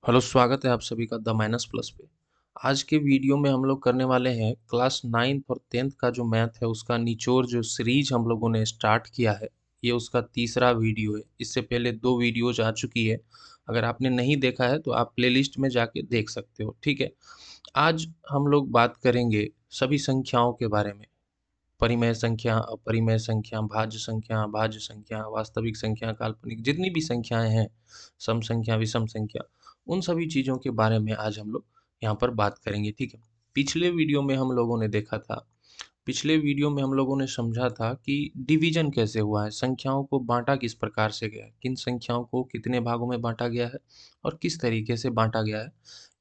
Hello, स्वागत है आप सभी का द माइनस प्लस पे। आज के वीडियो में हम लोग करने वाले हैं क्लास 9th और 10th का जो मैथ है उसका निचोड़ जो सीरीज हम लोगों ने स्टार्ट किया है। ये उसका तीसरा वीडियो है। इससे पहले 2 वीडियोज आ चुकी है। अगर आपने नहीं देखा है तो आप प्लेलिस्ट में जाके देख सकते हो, ठीक है। आज हम लोग बात करेंगे सभी संख्याओं के बारे में। परिमेय संख्या, अपरिमेय संख्या, भाज्य संख्या, वास्तविक संख्या, काल्पनिक जितनी भी संख्याएं हैं, सम संख्या, विषम संख्या, उन सभी चीज़ों के बारे में आज हम लोग यहाँ पर बात करेंगे, ठीक है। पिछले वीडियो में हम लोगों ने देखा था, पिछले वीडियो में हम लोगों ने समझा था कि डिवीजन कैसे हुआ है, संख्याओं को बांटा किस प्रकार से गया है, किन संख्याओं को कितने भागों में बांटा गया है और किस तरीके से बांटा गया है।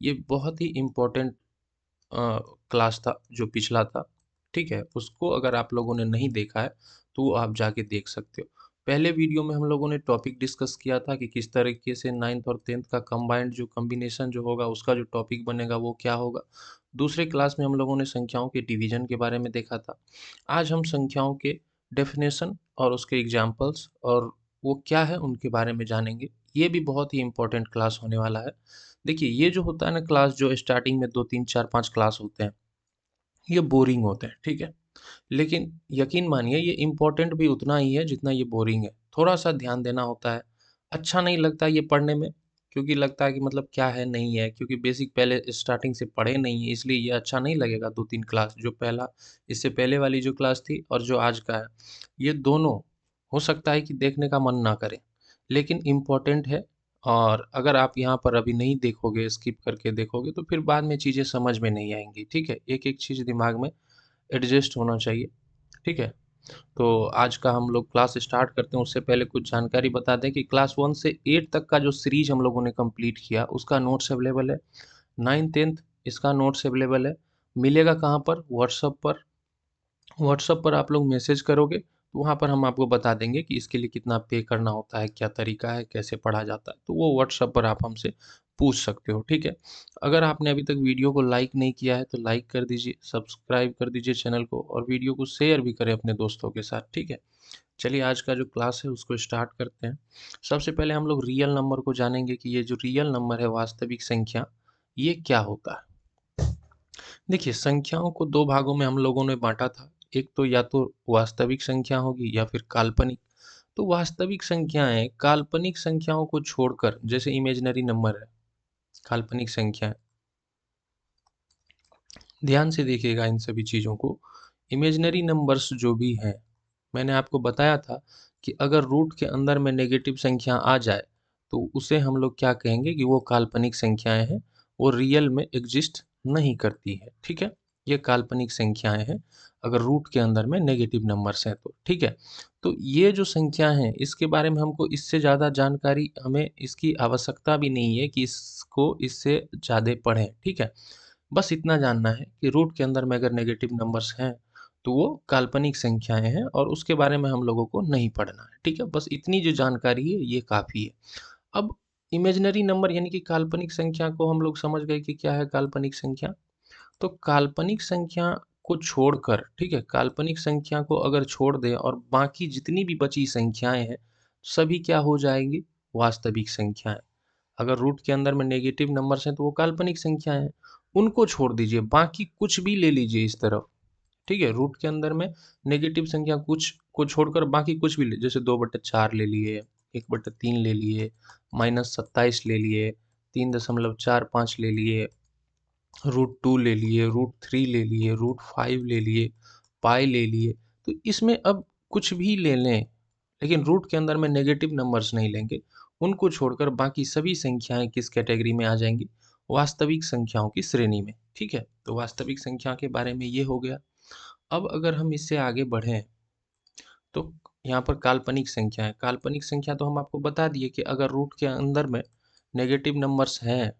ये बहुत ही इम्पोर्टेंट क्लास था जो पिछला था, ठीक है। उसको अगर आप लोगों ने नहीं देखा है तो वो आप जाके देख सकते हो। पहले वीडियो में हम लोगों ने टॉपिक डिस्कस किया था कि किस तरीके से 9th और 10th का कंबाइंड जो कॉम्बिनेशन जो होगा उसका जो टॉपिक बनेगा वो क्या होगा। दूसरे क्लास में हम लोगों ने संख्याओं के डिवीजन के बारे में देखा था। आज हम संख्याओं के डेफिनेशन और उसके एग्जाम्पल्स और वो क्या है उनके बारे में जानेंगे। ये भी बहुत ही इम्पोर्टेंट क्लास होने वाला है। देखिए, ये जो होता है ना क्लास, जो स्टार्टिंग में 2 3 4 5 क्लास होते हैं, ये बोरिंग होते हैं, ठीक है। लेकिन यकीन मानिए ये इम्पोर्टेंट भी उतना ही है जितना ये बोरिंग है। थोड़ा सा ध्यान देना होता है। अच्छा नहीं लगता ये पढ़ने में, क्योंकि लगता है कि मतलब क्या है, नहीं है, क्योंकि बेसिक पहले स्टार्टिंग से पढ़े नहीं है, इसलिए ये अच्छा नहीं लगेगा। 2 3 क्लास जो पहला, इससे पहले वाली जो क्लास थी और जो आज का है, ये दोनों हो सकता है कि देखने का मन ना करे, लेकिन इम्पोर्टेंट है। और अगर आप यहाँ पर अभी नहीं देखोगे, स्किप करके देखोगे, तो फिर बाद में चीज़ें समझ में नहीं आएंगी, ठीक है। एक एक चीज़ दिमाग में एडजस्ट होना चाहिए, ठीक है। तो आज का हम लोग क्लास स्टार्ट करते हैं, उससे पहले कुछ जानकारी बता दें कि क्लास 1 से 8 तक का जो सीरीज हम लोगों ने कंप्लीट किया उसका नोट्स अवेलेबल है। 9 10th इसका नोट्स अवेलेबल है। मिलेगा कहाँ पर? व्हाट्सएप पर। व्हाट्सएप पर आप लोग मैसेज करोगे तो वहाँ पर हम आपको बता देंगे कि इसके लिए कितना पे करना होता है, क्या तरीका है, कैसे पढ़ा जाता है। तो वो व्हाट्सएप पर आप हमसे पूछ सकते हो, ठीक है। अगर आपने अभी तक वीडियो को लाइक नहीं किया है तो लाइक कर दीजिए, सब्सक्राइब कर दीजिए चैनल को और वीडियो को शेयर भी करें अपने दोस्तों के साथ, ठीक है। चलिए आज का जो क्लास है उसको स्टार्ट करते हैं। सबसे पहले हम लोग रियल नंबर को जानेंगे कि ये जो रियल नंबर है, वास्तविक संख्या, ये क्या होता है। देखिए, संख्याओं को 2 भागों में हम लोगों ने बाँटा था। एक तो या तो वास्तविक संख्या होगी या फिर काल्पनिक। तो वास्तविक संख्याएँ काल्पनिक संख्याओं को छोड़कर, जैसे इमेजिनरी नंबर है, काल्पनिक संख्या है। ध्यान से देखिएगा इन सभी चीज़ों को। इमेजिनरी नंबर्स जो भी हैं, मैंने आपको बताया था कि अगर रूट के अंदर में नेगेटिव संख्या आ जाए, तो उसे हम लोग क्या कहेंगे कि वो काल्पनिक संख्याएँ हैं, वो रियल में एग्ज़िस्ट नहीं करती हैं, ठीक है? ये काल्पनिक संख्याएँ हैं, अगर रूट के अंदर में नेगेटिव नंबर्स हैं तो, ठीक है? तो ये जो संख्या हैं, इसके बारे में हमको इससे ज़्यादा जानकारी, हमें इसकी आवश्यकता भी नहीं है कि इसको इससे ज़्यादा पढ़ें, ठीक है? बस इतना जानना है कि रूट के अंदर में अगर नेगेटिव नंबर्स हैं तो वो काल्पनिक संख्याएं हैं और उसके बारे में हम लोगों को नहीं पढ़ना है, ठीक है। बस इतनी जो जानकारी है ये काफ़ी है। अब इमेजिनरी नंबर यानी कि काल्पनिक संख्या को हम लोग समझ गए कि क्या है काल्पनिक संख्या। तो काल्पनिक संख्या को छोड़कर, ठीक है, काल्पनिक संख्या को अगर छोड़ दें और बाकी जितनी भी बची संख्याएं हैं सभी क्या हो जाएंगी? वास्तविक संख्याएं। अगर रूट के अंदर में नेगेटिव नंबर्स हैं तो वो काल्पनिक संख्याएं हैं। उनको छोड़ दीजिए, बाकी कुछ भी ले लीजिए इस तरफ, ठीक है। रूट के अंदर में नेगेटिव संख्या कुछ को छोड़कर बाकी कुछ भी ले, जैसे 2/4 ले लिए, 1/3 ले लिए, -27 ले लिए, 3.45 ले लिए, √2 ले लिए, √3 ले लिए, √5 ले लिए, पाई ले लिए। तो इसमें अब कुछ भी ले लें, लेकिन रूट के अंदर में नेगेटिव नंबर्स नहीं लेंगे। उनको छोड़कर बाकी सभी संख्याएं किस कैटेगरी में आ जाएंगी? वास्तविक संख्याओं की श्रेणी में, ठीक है। तो वास्तविक संख्या के बारे में ये हो गया। अब अगर हम इससे आगे बढ़ें तो यहाँ पर काल्पनिक संख्या है। काल्पनिक संख्या तो हम आपको बता दिए कि अगर रूट के अंदर में नेगेटिव नंबर्स हैं,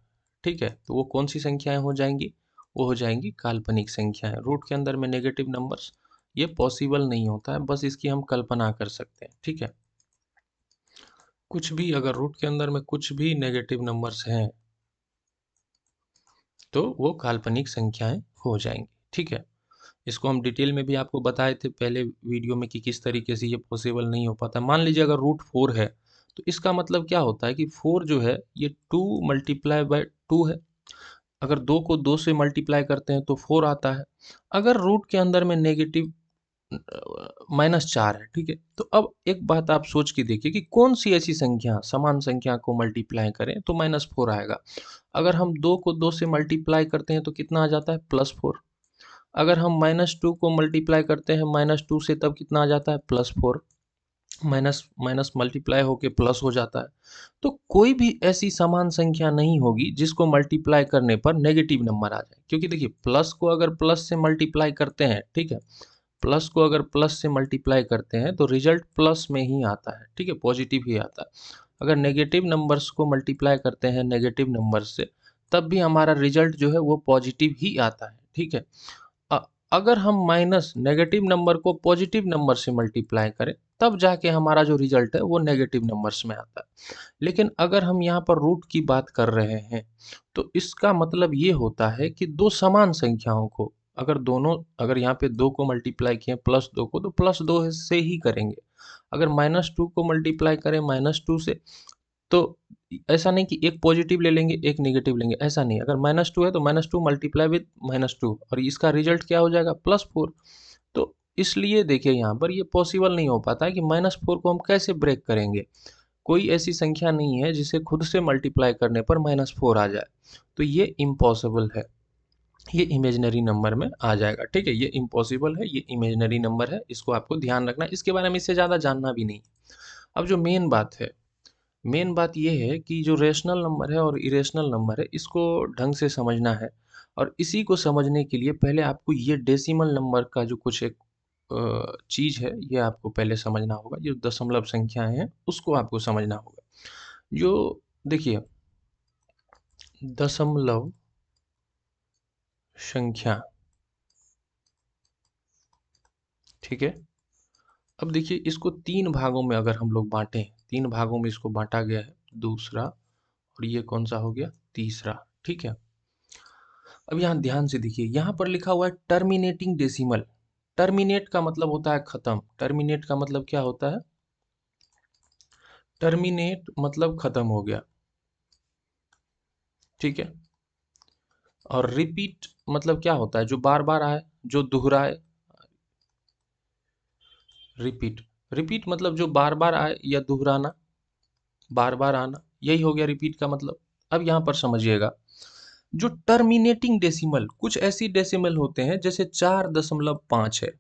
ठीक है, तो वो कौन सी संख्याएं हो जाएंगी? वो हो जाएंगी काल्पनिक संख्याएं। रूट के अंदर में नेगेटिव नंबर्स, ये पॉसिबल नहीं होता है, बस इसकी हम कल्पना कर सकते हैं, ठीक है। कुछ भी अगर रूट के अंदर में कुछ भी नेगेटिव नंबर्स हैं तो वो काल्पनिक संख्याएं हो जाएंगी, ठीक है। इसको हम डिटेल में भी आपको बताए थे पहले वीडियो में कि किस तरीके से ये पॉसिबल नहीं हो पाता। मान लीजिए अगर √4 है तो इसका मतलब क्या होता है कि 4 जो है ये 2 मल्टीप्लाई बाय 2 है। अगर 2 को 2 से मल्टीप्लाई करते हैं तो 4 आता है। अगर रूट के अंदर में नेगेटिव -4 है, ठीक है। तो अब एक बात आप सोच के देखिए कि कौन सी ऐसी संख्या समान संख्या को मल्टीप्लाई करें तो -4 आएगा। अगर हम 2 को 2 से मल्टीप्लाई करते हैं तो कितना आ जाता है +4। अगर हम -2 को मल्टीप्लाई करते हैं -2 से तब कितना आ जाता है +4। माइनस माइनस मल्टीप्लाई होके प्लस हो जाता है। तो कोई भी ऐसी समान संख्या नहीं होगी जिसको मल्टीप्लाई करने पर नेगेटिव नंबर आ जाए, क्योंकि देखिए प्लस को अगर प्लस से मल्टीप्लाई करते हैं, ठीक है, प्लस को अगर प्लस से मल्टीप्लाई करते हैं तो रिजल्ट प्लस में ही आता है, ठीक है, पॉजिटिव ही आता है। अगर नेगेटिव नंबर्स को मल्टीप्लाई करते हैं नेगेटिव नंबर से, तब भी हमारा रिजल्ट जो है वो पॉजिटिव ही आता है, ठीक है। अ, अगर हम माइनस नेगेटिव नंबर को पॉजिटिव नंबर से मल्टीप्लाई करें, तब जाके हमारा जो रिजल्ट है वो नेगेटिव नंबर्स में आता है। लेकिन अगर हम यहाँ पर रूट की बात कर रहे हैं, तो इसका मतलब ये होता है कि दो समान संख्याओं को अगर यहाँ पे 2 को मल्टीप्लाई किए +2 को, तो +2 से ही करेंगे। अगर -2 को मल्टीप्लाई करें -2 से, तो ऐसा नहीं कि एक पॉजिटिव ले लेंगे एक नेगेटिव लेंगे, ऐसा नहीं। अगर -2 है तो -2 मल्टीप्लाई विद -2 और इसका रिजल्ट क्या हो जाएगा +4। तो इसलिए देखिए यहाँ पर ये पॉसिबल नहीं हो पाता है कि -4 को हम कैसे ब्रेक करेंगे। कोई ऐसी संख्या नहीं है जिसे खुद से मल्टीप्लाई करने पर -4 आ जाए, तो ये इम्पॉसिबल है। ये इमेजिनरी नंबर में आ जाएगा, ठीक है, ये इम्पॉसिबल है, ये इमेजिनरी नंबर है, इसको आपको ध्यान रखना है, इसके बारे में इससे ज़्यादा जानना भी नहीं। अब जो मेन बात ये है कि जो रेशनल नंबर है और इरेशनल नंबर है, इसको ढंग से समझना है। और इसी को समझने के लिए पहले आपको ये डेसिमल नंबर का जो कुछ एक चीज़ है, ये आपको पहले समझना होगा। जो दशमलव संख्याएं हैं उसको आपको समझना होगा। जो देखिए दशमलव संख्या, ठीक है। अब देखिए इसको 3 भागों में अगर हम लोग बांटें, 3 भागों में इसको बांटा गया है, दूसरा और ये कौन सा हो गया तीसरा, ठीक है। अब यहाँ ध्यान से देखिए, यहाँ पर लिखा हुआ है टर्मिनेटिंग डेसिमल। टर्मिनेट का मतलब होता है खत्म। टर्मिनेट का मतलब क्या होता है? टर्मिनेट मतलब खत्म हो गया, ठीक है। और रिपीट मतलब क्या होता है? जो बार बार आए, जो दोहराए। रिपीट, रिपीट मतलब जो बार बार आए या दोहराना, बार बार आना, यही हो गया रिपीट का मतलब। अब यहाँ पर समझिएगा, जो टर्मिनेटिंग डेसिमल, कुछ ऐसी डेसिमल होते हैं जैसे 4.5 है।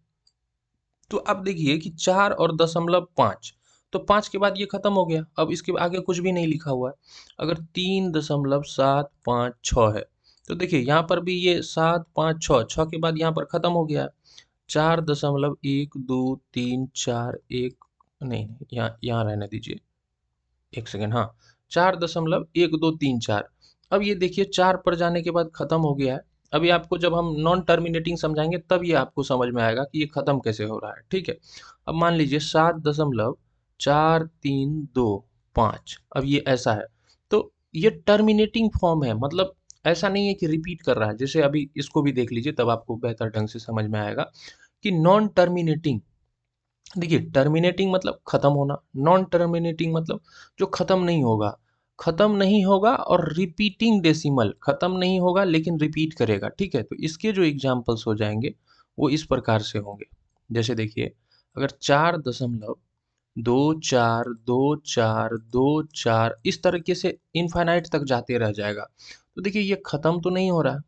तो अब देखिए कि 4 और 0.5, तो 5 के बाद ये खत्म हो गया, अब इसके आगे कुछ भी नहीं लिखा हुआ है। अगर 3.756 है, तो देखिए यहाँ पर भी ये 756, 6 के बाद यहाँ पर खत्म हो गया है। 4.12341, नहीं नहीं, यहाँ यहाँ रहने दीजिए, एक सेकेंड, हाँ, 4.1234। अब ये देखिए 4 पर जाने के बाद खत्म हो गया है। अभी आपको जब हम नॉन टर्मिनेटिंग समझाएंगे तब ये आपको समझ में आएगा कि ये खत्म कैसे हो रहा है, ठीक है। अब मान लीजिए 7.4325, अब ये ऐसा है, तो ये टर्मिनेटिंग फॉर्म है, मतलब ऐसा नहीं है कि रिपीट कर रहा है। जैसे अभी इसको भी देख लीजिए, तब आपको बेहतर ढंग से समझ में आएगा कि नॉन टर्मिनेटिंग, देखिए टर्मिनेटिंग मतलब खत्म होना, नॉन टर्मिनेटिंग मतलब जो खत्म नहीं होगा, खत्म नहीं होगा। और रिपीटिंग डेसिमल, खत्म नहीं होगा लेकिन रिपीट करेगा, ठीक है। तो इसके जो एग्जाम्पल्स हो जाएंगे वो इस प्रकार से होंगे। जैसे देखिए, अगर 4.242424 इस तरीके से इनफाइनाइट तक जाते रह जाएगा, तो देखिए ये खत्म तो नहीं हो रहा है।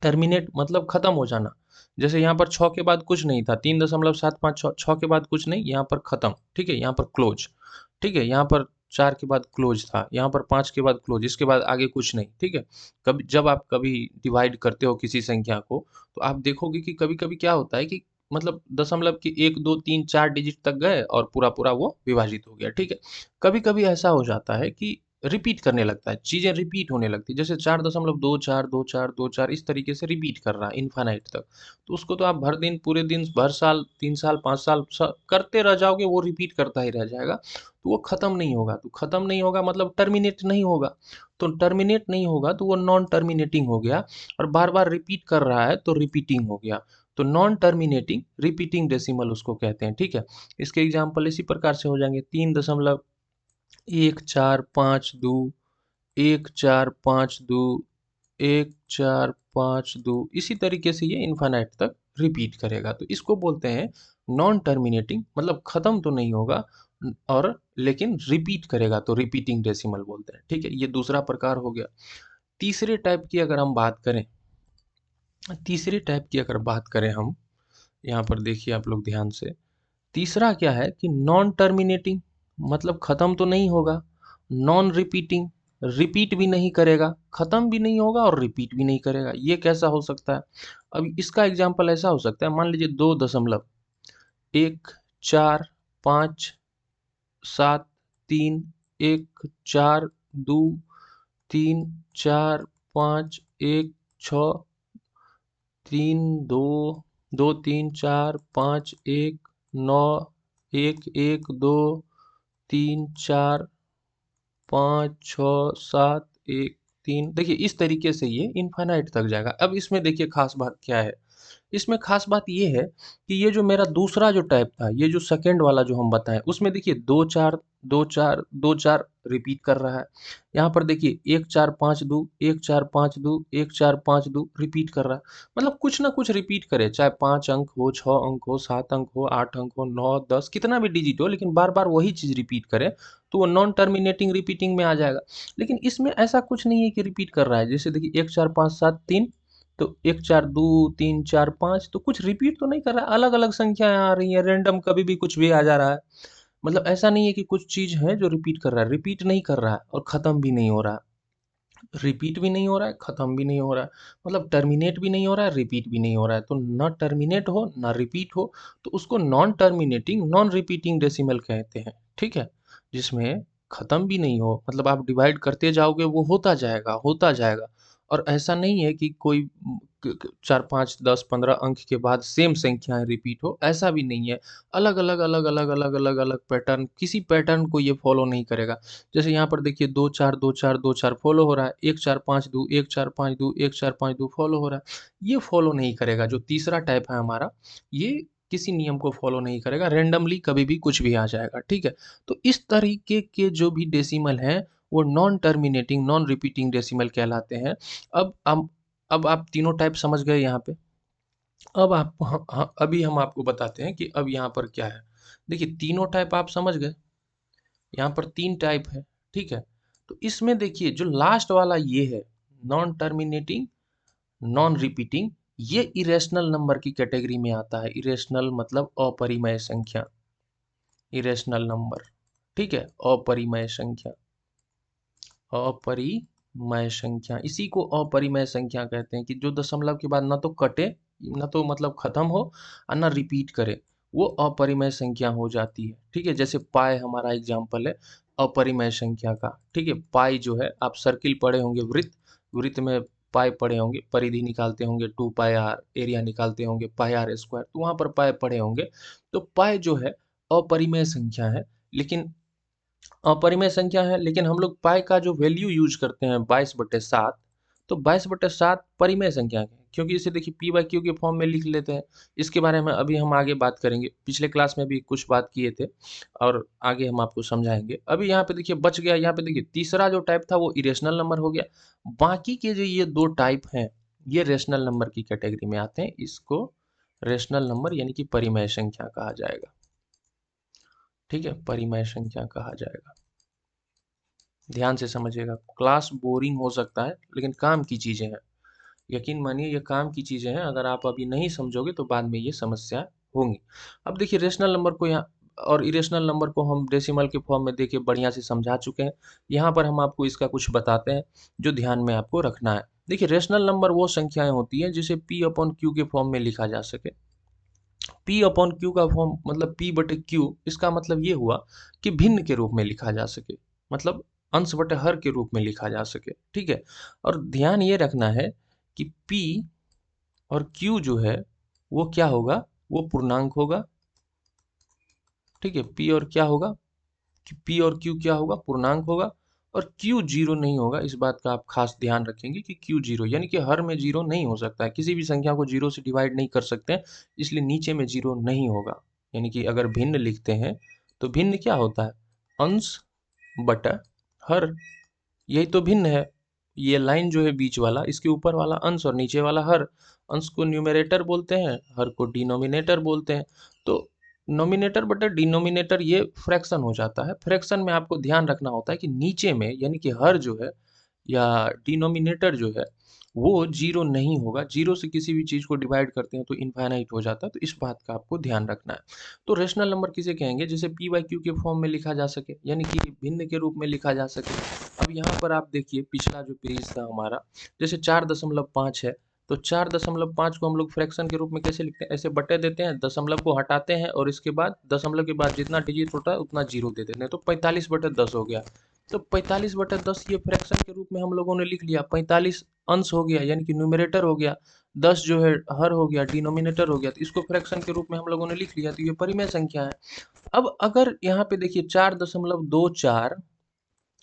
टर्मिनेट मतलब खत्म हो जाना। जैसे यहाँ पर 6 के बाद कुछ नहीं था, 3.756, 6 के बाद कुछ नहीं, यहाँ पर खत्म, ठीक है, यहाँ पर क्लोज, ठीक है। यहाँ पर 4 के बाद क्लोज था, यहाँ पर 5 के बाद क्लोज, इसके बाद आगे कुछ नहीं, ठीक है। कभी जब आप कभी डिवाइड करते हो किसी संख्या को, तो आप देखोगे कि कभी कभी क्या होता है कि मतलब दशमलव के 1 2 3 4 डिजिट तक गए और पूरा पूरा वो विभाजित हो गया, ठीक है। कभी कभी ऐसा हो जाता है कि रिपीट करने लगता है, चीज़ें रिपीट होने लगती है, जैसे 4.242424 इस तरीके से रिपीट कर रहा है इनफाइनाइट तक। तो उसको तो आप भर दिन, पूरे दिन, भर साल, 3 साल 5 साल करते रह जाओगे, वो रिपीट करता ही रह जाएगा, तो वो खत्म नहीं होगा। तो खत्म नहीं होगा मतलब टर्मिनेट नहीं होगा, तो टर्मिनेट नहीं होगा तो वो नॉन टर्मिनेटिंग हो गया। और बार बार रिपीट कर रहा है तो रिपीटिंग हो गया। तो नॉन टर्मिनेटिंग रिपीटिंग डेसिमल उसको कहते हैं, ठीक है। इसके एग्जाम्पल इसी प्रकार से हो जाएंगे, 3 दशमलव 1 4 5 2, 1 4 5 2, 1 4 5 2, इसी तरीके से ये इन्फिनाइट तक रिपीट करेगा। तो इसको बोलते हैं नॉन टर्मिनेटिंग, मतलब खत्म तो नहीं होगा और लेकिन रिपीट करेगा, तो रिपीटिंग डेसिमल बोलते हैं। ठीक है, ये दूसरा प्रकार हो गया। तीसरे टाइप की अगर हम बात करें, तीसरे टाइप की अगर बात करें हम, यहाँ पर देखिए आप लोग ध्यान से, तीसरा क्या है कि नॉन टर्मिनेटिंग, मतलब खत्म तो नहीं होगा, नॉन रिपीटिंग, रिपीट भी नहीं करेगा, खत्म भी नहीं होगा और रिपीट भी नहीं करेगा। ये कैसा हो सकता है? अब इसका एग्जांपल ऐसा हो सकता है, मान लीजिए 2 2 3 1 4 3 2 3 4 5 1 9 1 1 2 3 4 5 1 9 1 1 2 3 4 5 1 3, देखिए इस तरीके से ये इनफाइनाइट तक जाएगा। अब इसमें देखिए खास बात क्या है, इसमें खास बात ये है कि ये जो मेरा दूसरा जो टाइप था, ये जो सेकंड वाला जो हम बताएं, उसमें देखिए 2 4 2 4 2 4 रिपीट कर रहा है। यहाँ पर देखिए 1 4 5 2, 1 4 5 2, 1 4 5 2 रिपीट कर रहा है। मतलब कुछ ना कुछ रिपीट करे, चाहे 5 अंक हो, 6 अंक हो, 7 अंक हो, 8 अंक हो, 9 10 कितना भी डिजिट हो, लेकिन बार बार वही चीज रिपीट करे तो वो नॉन टर्मिनेटिंग रिपीटिंग में आ जाएगा। लेकिन इसमें ऐसा कुछ नहीं है कि रिपीट कर रहा है। जैसे देखिए 1 4 5 7 3, तो 1 4 2 3 4 5, तो कुछ रिपीट तो नहीं कर रहा है, अलग अलग संख्याएं आ रही हैं, रैंडम कभी भी कुछ भी आ जा रहा है। मतलब ऐसा नहीं है कि कुछ चीज है जो रिपीट कर रहा है, रिपीट नहीं कर रहा है और खत्म भी नहीं हो रहा है। रिपीट भी नहीं हो रहा है, खत्म भी नहीं हो रहा है, मतलब टर्मिनेट भी नहीं हो रहा है, रिपीट भी नहीं हो रहा है। तो ना टर्मिनेट हो ना रिपीट हो, तो उसको non terminating non repeating decimal कहते हैं। ठीक है, जिसमें खत्म भी नहीं हो, मतलब आप डिवाइड करते जाओगे वो होता जाएगा होता जाएगा। और ऐसा नहीं है कि कोई 4 5 10 15 अंक के बाद सेम संख्याएं रिपीट हो, ऐसा भी नहीं है। अलग अलग अलग अलग अलग अलग अलग पैटर्न, किसी पैटर्न को ये फॉलो नहीं करेगा। जैसे यहाँ पर देखिए 2 4 2 4 2 4 फॉलो हो रहा है, 1 4 5 2 1 4 5 2 1 4 5 2 फॉलो हो रहा है। ये फॉलो नहीं करेगा। जो तीसरा टाइप है हमारा, ये किसी नियम को फॉलो नहीं करेगा, रेंडमली कभी भी कुछ भी आ जाएगा। ठीक है, तो इस तरीके के जो भी डेसिमल हैं वो non terminating non repeating decimal कहलाते हैं। अब हम अब आप तीनों टाइप समझ गए यहाँ पे। अब आप अभी हम आपको बताते हैं कि अब यहाँ पर क्या है। देखिए तीनों टाइप आप समझ गए, यहाँ पर 3 टाइप है। ठीक है, तो इसमें देखिए जो लास्ट वाला ये है, नॉन टर्मिनेटिंग नॉन रिपीटिंग, ये इरेशनल नंबर की कैटेगरी में आता है। इरेशनल मतलब अपरिमेय संख्या, इरेशनल नंबर। ठीक है, अपरिमेय संख्या, अपरिमेय संख्या, इसी को अपरिमेय संख्या कहते हैं कि जो दशमलव के बाद ना तो कटे, ना तो मतलब खत्म हो और ना रिपीट करे, वो अपरिमेय संख्या हो जाती है। ठीक है, जैसे पाई हमारा एग्जाम्पल है अपरिमेय संख्या का। ठीक है, पाई जो है, आप सर्किल पढ़े होंगे, वृत्त, वृत्त में पाई पढ़े होंगे, परिधि निकालते होंगे 2 पाई आर, एरिया निकालते होंगे पाई आर स्क्वायर, तो वहां पर पाई पढ़े होंगे। तो पाई जो है अपरिमेय संख्या है, लेकिन अपरिमेय संख्या है, लेकिन हम लोग पाई का जो वैल्यू यूज करते हैं 22/7, तो 22/7 परिमेय संख्या है, क्योंकि इसे देखिए पी बाई क्यू के फॉर्म में लिख लेते हैं। इसके बारे में अभी हम आगे बात करेंगे, पिछले क्लास में भी कुछ बात किए थे और आगे हम आपको समझाएंगे। अभी यहाँ पे देखिए बच गया, यहाँ पे देखिए तीसरा जो टाइप था वो इरेशनल नंबर हो गया। बाकी के जो ये 2 टाइप हैं, ये रेशनल नंबर की कैटेगरी में आते हैं। इसको रेशनल नंबर यानी कि परिमेय संख्या कहा जाएगा। ठीक है, परिमेय संख्या कहा जाएगा। ध्यान से समझिएगा, क्लास बोरिंग हो सकता है लेकिन काम की चीजें हैं। यकीन मानिए ये काम की चीजें हैं, अगर आप अभी नहीं समझोगे तो बाद में ये समस्या होंगी। अब देखिए रेशनल नंबर को यहाँ और इरेशनल नंबर को हम डेसिमल के फॉर्म में देखिए बढ़िया से समझा चुके हैं। यहाँ पर हम आपको इसका कुछ बताते हैं जो ध्यान में आपको रखना है। देखिए रेशनल नंबर वो संख्याएं होती हैं जिसे पी अपॉन क्यू के फॉर्म में लिखा जा सके। पी अपॉन क्यू का फॉर्म मतलब पी बटे क्यू, इसका मतलब ये हुआ कि भिन्न के रूप में लिखा जा सके, मतलब अंश बटे हर के रूप में लिखा जा सके। ठीक है, और ध्यान ये रखना है कि पी और क्यू जो है वो क्या होगा, वो पूर्णांक होगा। ठीक है, पी और क्या होगा, कि पी और क्यू क्या होगा, पूर्णांक होगा। और क्यू जीरो नहीं होगा, इस बात का आप खास ध्यान रखेंगे कि क्यू जीरो यानी कि हर में जीरो नहीं हो सकता है, किसी भी संख्या को जीरो से डिवाइड नहीं कर सकते हैं, इसलिए नीचे में जीरो नहीं होगा। यानी कि अगर भिन्न लिखते हैं तो भिन्न क्या होता है, अंश बटा हर, यही तो भिन्न है। ये लाइन जो है बीच वाला, इसके ऊपर वाला अंश और नीचे वाला हर। अंश को न्यूमरेटर बोलते हैं, हर को डिनोमिनेटर बोलते हैं। तो नोमिनेटर बटा डिनोमिनेटर ये फ्रैक्शन हो जाता है। फ्रैक्शन में आपको ध्यान रखना होता है कि नीचे में यानी कि हर जो है या डिनोमिनेटर जो है वो जीरो नहीं होगा। जीरो से किसी भी चीज़ को डिवाइड करते हैं तो इनफाइनाइट हो जाता है, तो इस बात का आपको ध्यान रखना है। तो रेशनल नंबर किसे कहेंगे? जिसे पी बाई क्यू के फॉर्म में लिखा जा सके, यानी कि भिन्न के रूप में लिखा जा सके। अब यहाँ पर आप देखिए पिछला जो पेज था हमारा, जैसे 4.5 है, तो 4.5 को हम लोग फ्रैक्शन के रूप में कैसे लिखते हैं? ऐसे बटे देते हैं, दशमलव को हटाते हैं और इसके बाद दशमलव के बाद जितना डिजिट होता है उतना जीरो दे देते हैं, तो 45/10 हो गया। तो 45/10 ये फ्रैक्शन के रूप में हम लोगों ने लिख लिया। 45 अंश हो गया यानी कि न्यूमरेटर हो गया, 10 जो है हर हो गया, डिनोमिनेटर हो गया, तो इसको फ्रैक्शन के रूप में हम लोगों ने लिख लिया, तो ये परिमेय संख्या है। अब अगर यहाँ पे देखिए 4.24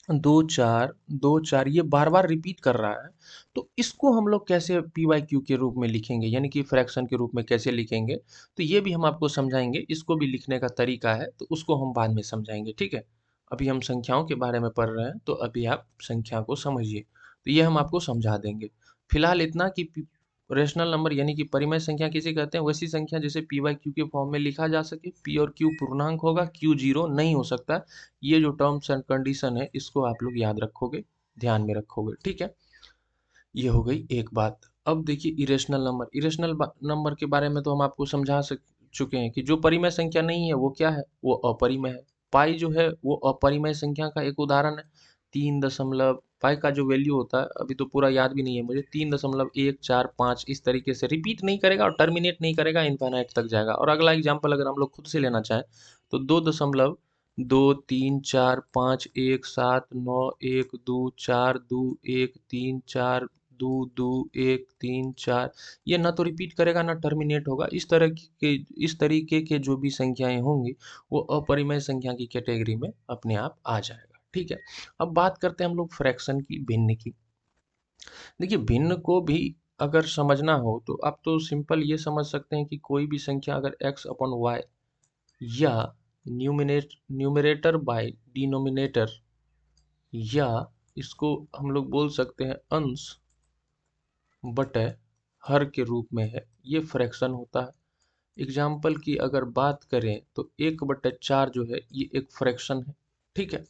2 4 ये बार बार रिपीट कर रहा है, तो इसको हम लोग कैसे पी वाई क्यू के रूप में लिखेंगे, यानी कि फ्रैक्शन के रूप में कैसे लिखेंगे, तो ये भी हम आपको समझाएंगे। इसको भी लिखने का तरीका है, तो उसको हम बाद में समझाएंगे, ठीक है। अभी हम संख्याओं के बारे में पढ़ रहे हैं, तो अभी आप संख्या को समझिए, तो ये हम आपको समझा देंगे। फिलहाल इतना कि रेशनल नंबर यानी कि परिमेय संख्या किसे कहते हैं? वैसी संख्या जिसे पी वाई क्यू के फॉर्म में लिखा जा सके। पी और क्यू पूर्णांक होगा, क्यू जीरो नहीं हो सकता। ये जो टर्म्स एंड कंडीशन है इसको आप लोग याद रखोगे, ध्यान में रखोगे, ठीक है। ये हो गई एक बात। अब देखिए इरेशनल नंबर। इरेशनल नंबर के बारे में तो हम आपको समझा चुके हैं कि जो परिमेय संख्या नहीं है वो क्या है? वो अपरिमेय है। पाई जो है वो अपरिमेय संख्या का एक उदाहरण है। 3 दशमलव पाई का जो वैल्यू होता है, अभी तो पूरा याद भी नहीं है मुझे, 3.145 इस तरीके से रिपीट नहीं करेगा और टर्मिनेट नहीं करेगा, इनफाइनाइट तक जाएगा। और अगला एग्जाम्पल अगर हम लोग खुद से लेना चाहें तो 2.2 3 4 5 1 7 9 1 2 4 2 1 3 4 2 2 1 3 4, ये ना तो रिपीट करेगा ना टर्मिनेट होगा। इस तरीके के जो भी संख्याएं होंगी वो अपरिमेय संख्या की कैटेगरी में अपने आप आ जाएगा, ठीक है। अब बात करते हैं हम लोग फ्रैक्शन की, भिन्न की। देखिए भिन्न को भी अगर समझना हो तो आप तो सिंपल ये समझ सकते हैं कि कोई भी संख्या अगर x/y या न्यूमरेटर बाय डिनोमिनेटर, या इसको हम लोग बोल सकते हैं अंश बटे हर के रूप में है, ये फ्रैक्शन होता है। एग्जाम्पल की अगर बात करें तो 1/4 जो है ये एक फ्रैक्शन है, ठीक है।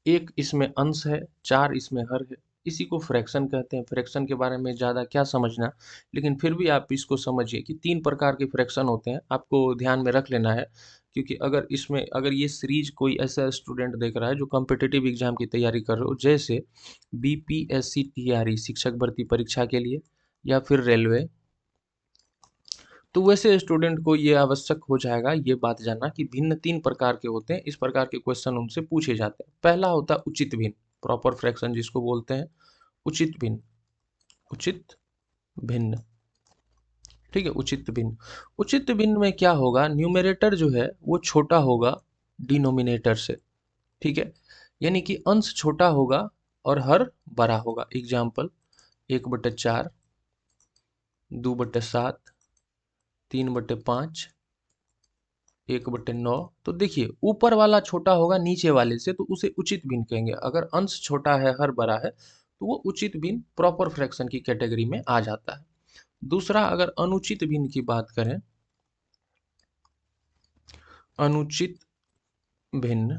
एक इसमें अंश है, 4 इसमें हर है, इसी को फ्रैक्शन कहते हैं। फ्रैक्शन के बारे में ज़्यादा क्या समझना, लेकिन फिर भी आप इसको समझिए कि 3 प्रकार के फ्रैक्शन होते हैं, आपको ध्यान में रख लेना है। क्योंकि अगर ये सीरीज कोई ऐसा स्टूडेंट देख रहा है जो कॉम्पिटिटिव एग्जाम की तैयारी कर रहे हो, जैसे बीपीएससी टीआरई शिक्षक भर्ती परीक्षा के लिए या फिर रेलवे, तो वैसे स्टूडेंट को ये आवश्यक हो जाएगा ये बात जानना कि भिन्न 3 प्रकार के होते हैं। इस प्रकार के क्वेश्चन उनसे पूछे जाते हैं। पहला होता है उचित भिन्न, प्रॉपर फ्रैक्शन जिसको बोलते हैं उचित भिन्न। उचित भिन्न, ठीक है, उचित भिन्न। उचित भिन्न में क्या होगा? न्यूमरेटर जो है वो छोटा होगा डिनोमिनेटर से, ठीक है। यानी कि अंश छोटा होगा और हर बड़ा होगा। एग्जाम्पल 1/4, 2/7, 3/5, 1/9। तो देखिए ऊपर वाला छोटा होगा नीचे वाले से, तो उसे उचित भिन्न कहेंगे। अगर अंश छोटा है हर बड़ा है तो वो उचित भिन्न प्रॉपर फ्रैक्शन की कैटेगरी में आ जाता है। दूसरा, अगर अनुचित भिन्न की बात करें, अनुचित भिन्न,